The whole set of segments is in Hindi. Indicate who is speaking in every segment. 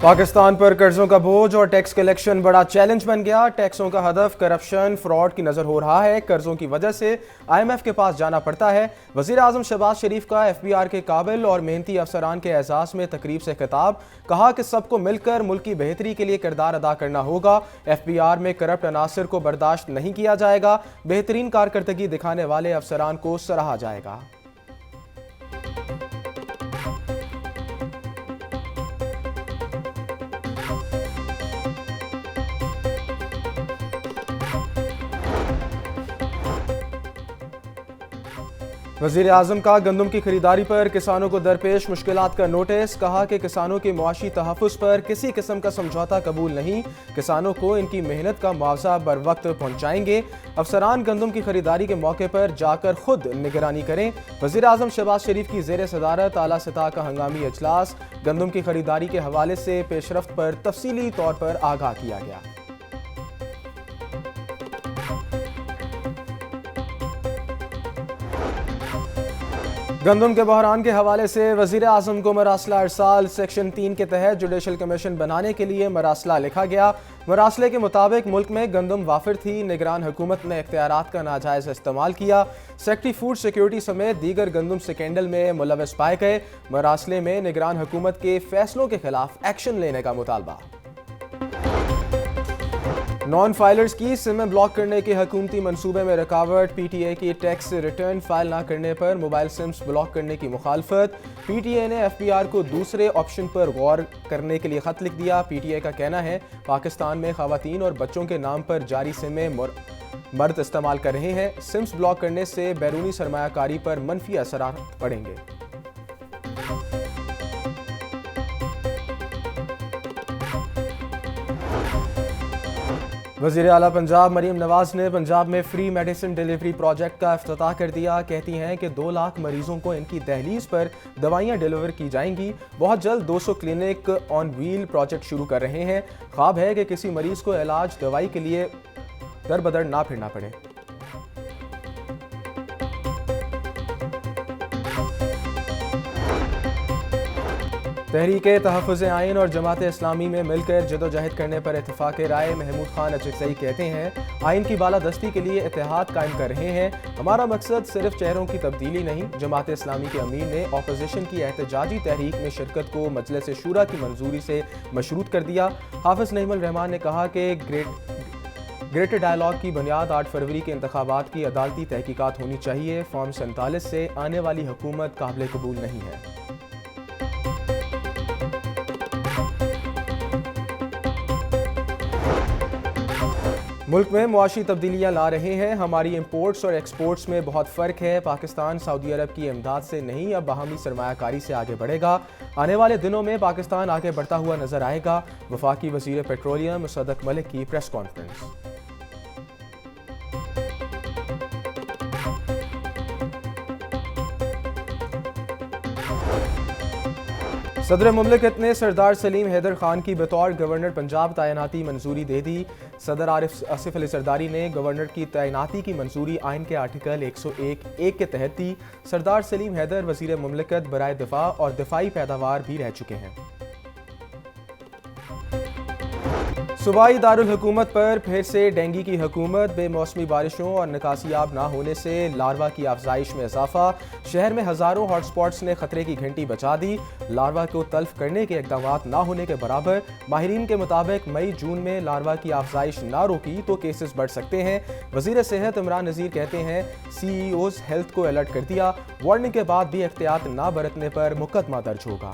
Speaker 1: पाकिस्तान पर कर्जों का बोझ और टैक्स कलेक्शन बड़ा चैलेंज बन गया। टैक्सों का हदफ करप्शन फ्रॉड की नजर हो रहा है। कर्जों की वजह से IMF के पास जाना पड़ता है। वजीर आजम शहबाज शरीफ का FBR के काबिल और मेहनती अफसरान के एजाज में तकरीब से खिताब। कहा कि सबको मिलकर मुल्क की बेहतरी के लिए किरदार अदा करना होगा। FBR में करप्ट अनासर को बर्दाश्त नहीं किया जाएगा। बेहतरीन कारकर्दगी दिखाने वाले अफसरान को सराहा जाएगा। वजीर आजम का गंदम की खरीदारी पर किसानों को दरपेश मुश्किलात का नोटिस। कहा कि किसानों के मुआशी तहफ़्फ़ुज़ पर किसी किस्म का समझौता कबूल नहीं। किसानों को इनकी मेहनत का मुआवजा बर वक्त पहुँचाएंगे। अफसरान गंदम की खरीदारी के मौके पर जाकर खुद निगरानी करें। वजीर आजम शहबाज शरीफ की ज़ेर सदारत आला सतह का हंगामी अजलास। गंदम की खरीदारी के हवाले से पेशरफ्त पर तफसीली तौर पर आगाह किया गया। गंदम के बहरान के हवाले से वजीर आजम को मरासला अरसाल सेक्शन 3 के तहत जुडिशल कमीशन बनाने के लिए मरासला लिखा गया। मरासले के मुताबिक मुल्क में गंदम वाफिर थी। निगरान हुकूमत ने इख्तियारात का नाजायज इस्तेमाल किया। सेक्रेटरी फूड सिक्योरिटी समेत दीगर गंदम स्कैंडल में मुलविस पाए गए। मरासले में निगरान हुकूमत के फैसलों के खिलाफ एक्शन लेने का मुतालबा। नॉन फाइलर्स की सिम ब्लॉक करने के हुकूमती मंसूबे में रुकावट। PTA की टैक्स रिटर्न फाइल ना करने पर मोबाइल सिम्स ब्लॉक करने की मुखालफत। PTA ने FBR को दूसरे ऑप्शन पर गौर करने के लिए खत लिख दिया। PTA का कहना है पाकिस्तान में खवातीन और बच्चों के नाम पर जारी सिमें मर्द इस्तेमाल कर रहे हैं। सिम्स ब्लॉक करने से बैरूनी सरमायाकारी पर मनफी असरात पड़ेंगे। वज़ीर आला पंजाब मरीम नवाज ने पंजाब में फ्री मेडिसिन डिलीवरी प्रोजेक्ट का इफ्तिताह कर दिया। कहती हैं कि 2 लाख मरीजों को इनकी दहलीज पर दवाइयां डिलीवर की जाएंगी। बहुत जल्द 200 क्लिनिक ऑन व्हील प्रोजेक्ट शुरू कर रहे हैं। ख्वाब है कि किसी मरीज को इलाज दवाई के लिए दर बदर ना फिरना पड़े। तहरीक तहफ़्फ़ुज़ आइन और जमात इस्लामी में मिलकर जदोजहद करने पर इत्तेफाक राय। महमूद खान अचकज़ई कहते हैं आइन की बालादस्ती के लिए इत्तेहाद कायम कर रहे हैं। हमारा मकसद सिर्फ चेहरों की तब्दीली नहीं। जमात इस्लामी के अमीर ने अपोजिशन की एहतजाजी तहरीक में शिरकत को मजलिस शूरा की मंजूरी से मशरूत कर दिया। हाफिज़ नईमुल रहमान ने कहा कि ग्रेटर डायलॉग की बुनियाद 8 फरवरी के इंतखाबात की अदालती तहकीकात होनी चाहिए। फॉर्म 47 से आने वाली हुकूमत काबिल कबूल नहीं है। मुल्क में मुआशी तब्दीलियां ला रहे हैं। हमारी इंपोर्ट्स और एक्सपोर्ट्स में बहुत फ़र्क है। पाकिस्तान सऊदी अरब की इमदाद से नहीं अब बाहमी सरमायाकारी से आगे बढ़ेगा। आने वाले दिनों में पाकिस्तान आगे बढ़ता हुआ नजर आएगा। वफाकी वज़ीर पेट्रोलियम मुसद्दक मलिक की प्रेस कॉन्फ्रेंस। सदर मुमलिकत ने सरदार सलीम हैदर खान की बतौर गवर्नर पंजाब तैनाती मंजूरी दे दी। सदर आसिफ अली जरदारी ने गवर्नर की तैनाती की मंजूरी आइन के आर्टिकल 101(1) के तहत दी। सरदार सलीम हैदर वजीर मुमलिकत बराए दिफा और दिफाई पैदावार भी रह चुके हैं। सूबाई दारुल हुकूमत पर फिर से डेंगू की हुकूमत। बेमौसमी बारिशों और निकासियाब ना होने से लार्वा की अफजाइश में इजाफा। शहर में हज़ारों हॉटस्पॉट्स ने खतरे की घंटी बजा दी। लार्वा को तल्फ करने के इक़दामात ना होने के बराबर। माहिरीन के मुताबिक मई जून में लार्वा की अफजाइश ना रोकी तो केसेस बढ़ सकते हैं। वज़ीर सेहत इमरान नज़ीर कहते हैं CEOs हेल्थ को अलर्ट कर दिया। वार्निंग के बाद भी एहतियात ना बरतने पर मुकदमा दर्ज होगा।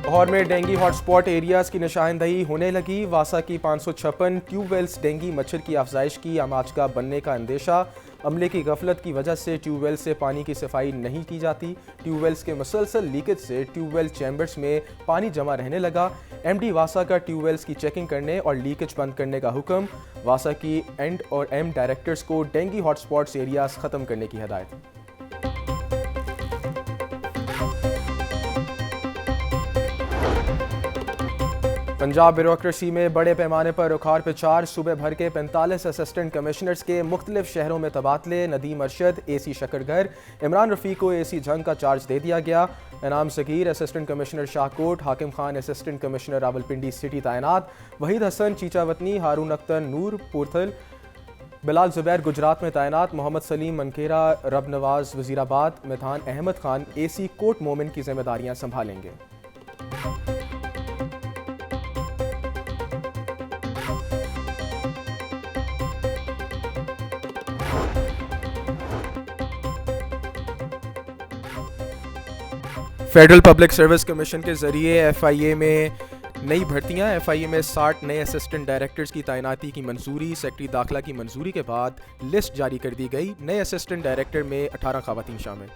Speaker 1: लाहौर में डेंगू हॉटस्पॉट एरियाज की निशानदही होने लगी। वासा की 556 ट्यूबवेल्स डेंगू मच्छर की अफजाइश की आमाजगा बनने का अंदेशा। अमले की गफलत की वजह से ट्यूबवेल से पानी की सफाई नहीं की जाती। ट्यूबवेल्स के मुसलसल लीकेज से ट्यूबवेल चैम्बर्स में पानी जमा रहने लगा। MD वासा का ट्यूबवेल्स की चेकिंग करने और लीकेज बंद करने का हुक्म। वासा की एंड और M डायरेक्टर्स को डेंगू हॉटस्पॉट्स एरियाज ख़त्म करने की हिदायत। पंजाब ब्यूरोक्रेसी में बड़े पैमाने पर उखाड़ पिछाड़, सूबे भर के 45 असिस्टेंट कमिश्नर्स के मुख्तलिफ शहरों में तबादले। नदीम अरशद AC शकरगर, इमरान रफ़ी को AC झंग का चार्ज दे दिया गया। इनाम सगीर असिस्टेंट कमिश्नर शाहकोट, हाकिम Khan assistant commissioner Rawalpindi city तैनात। वहीद हसन चीचावतनी, हारून अख्तर नूर पुरथल, बिलाल जुबैर गुजरात में तैनात। मोहम्मद सलीम मनकेरा, रब नवाज वजीराबाद, मेहतान अहमद खान AC कोट मोमिन की जिम्मेदारियां संभालेंगे। फेडरल पब्लिक सर्विस कमीशन के जरिए FIA में नई भर्तियां। FIA में 60 नए असिस्टेंट डायरेक्टर्स की तैनाती की मंजूरी। सेक्रेटरी दाखिला की मंजूरी के बाद लिस्ट जारी कर दी गई। नए असिस्टेंट डायरेक्टर में 18 खवातीन शामिल।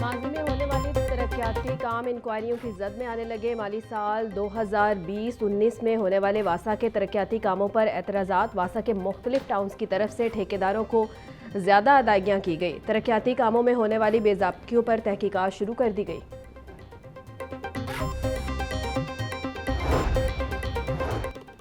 Speaker 2: माजी में होने वाले तरक्याती काम इंक्वायरियों की जद में आने लगे। माली साल 2020-19 में होने वाले वासा के तरक्याती कामों पर एतराज़ात। वासा के मुख्तलिफ टाउन्स की तरफ से ठेकेदारों को ज़्यादा अदायगियाँ की गई। तरक्याती कामों में होने वाली बेज़ाब्तियों पर तहकीकात शुरू कर दी गई।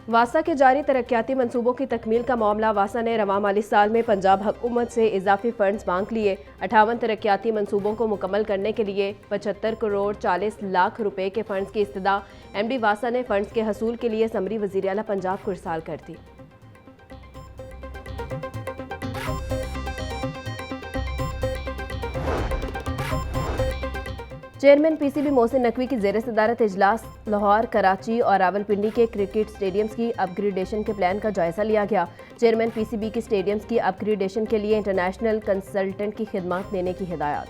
Speaker 2: वासा के जारी तरक्याती मंसूबों की तकमील का मामला। वासा ने रवां माली साल में पंजाब हुकूमत से इजाफी फंड्स मांग लिए। 58 तरक्याती मंसूबों को मुकम्मल करने के लिए 75 करोड़ 40 लाख रुपए के फंड्स की इस्तदा MD वासा ने फंड्स के हसूल के लिए समरी वज़ीर आला पंजाब को इरसाल कर दी। चेयरमैन PCB मोहसिन नकवी की ज़ेर सदारत इजलास लाहौर, कराची और रावलपिंडी के क्रिकेट स्टेडियम्स की अपग्रेडेशन के प्लान का जायजा लिया गया। चेयरमैन PCB की स्टेडियम्स की अपग्रेडेशन के लिए इंटरनेशनल कंसल्टेंट की खिदमत देने की हिदायत।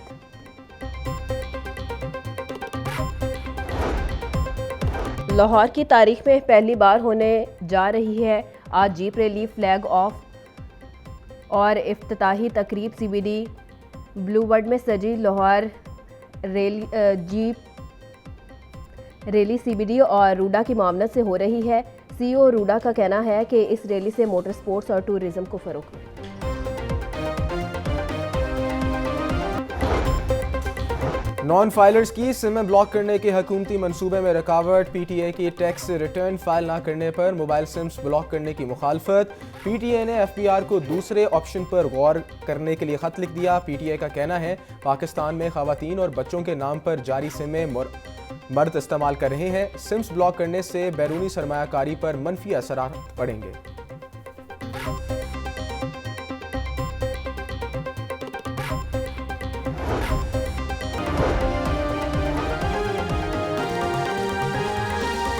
Speaker 2: लाहौर की तारीख में पहली बार होने जा रही है आज जीप रैली, फ्लैग ऑफ और इफ्तिताही तकरीब। CBD ब्लूवर्ड में सजी लाहौर जीप रैली CBD और रूडा की मामलत से हो रही है। CEO रूडा का कहना है कि इस रैली से मोटर स्पोर्ट्स और टूरिज्म को फरोग मिलेगा।
Speaker 1: नॉन फाइलर्स की सिम ब्लॉक करने के हुकूमती मंसूबे में रुकावट। PTA की टैक्स रिटर्न फाइल ना करने पर मोबाइल सिम्स ब्लॉक करने की मुखालफत। PTA ने FBR को दूसरे ऑप्शन पर गौर करने के लिए खत लिख दिया। PTA का कहना है पाकिस्तान में खवातीन और बच्चों के नाम पर जारी सिमें मर्द इस्तेमाल कर रहे हैं। सिम्स ब्लॉक करने से बैरूनी सरमायाकारी पर मनफी असरात पड़ेंगे।